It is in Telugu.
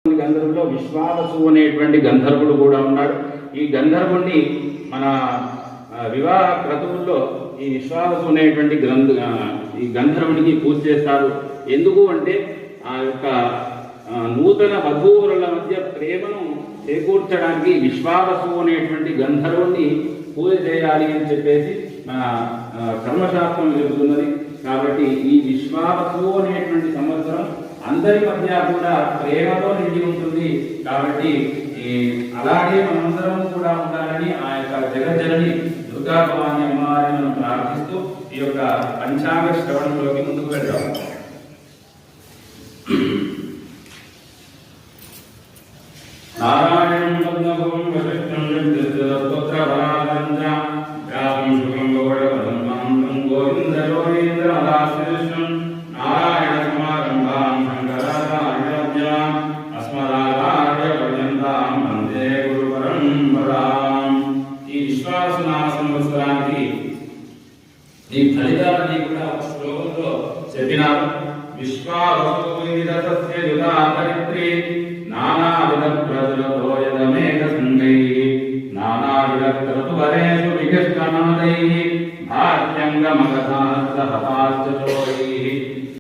గంధర్వుల్లో విశ్వావసు అనేటువంటి గంధర్వుడు కూడా ఉన్నాడు. ఈ గంధర్వుణ్ణి మన వివాహ క్రతువుల్లో ఈ విశ్వావసు అనేటువంటి ఈ గంధర్వునికి పూజ చేస్తారు. ఎందుకు అంటే ఆ యొక్క నూతన వధూవరుల మధ్య ప్రేమను చేకూర్చడానికి విశ్వావసు అనేటువంటి గంధర్వుణ్ణి పూజ చేయాలి అని చెప్పేసి మన కర్మశాస్త్రం చెబుతున్నది. కాబట్టి ఈ విశ్వావసు అనేటువంటి సంవత్సరం అందరి మధ్య కూడా ప్రేమతో నిండి ఉంటుంది. కాబట్టి అలాగే మనందరం కూడా ఉండాలని ఆ యొక్క జగజ్జనని దుర్గా భవాని అమ్మవారిని మనం ప్రార్థిస్తూ ఈ యొక్క పంచాంగ శ్రవణంలోకి ముందుకు వెళ్తాం. నారాయణం పద్మభూం వశిష్ఠం గోవిందరోగేంద్రమదాశ్రీష్ణం నారాయణ సమారంభాం శంకరాచార్యమధ్యమాం అస్మదాచార్యపర్యంతాం వందే గురు పరంపరాం. ఈ విశ్వాసనామ సంవత్సరానికి ఈ ఫలితాలని కూడా శ్లోకంలో చెప్పినారు. విశ్వాసోవిదసస్య యుధాపరిత్రే నానావిధ ప్రజలతో యదమేక సంగైః నానావిధ క్రతువరేషు వికృష్టనాదైః భాష్యంగమగధాస్తహతాశ్చ చోరైః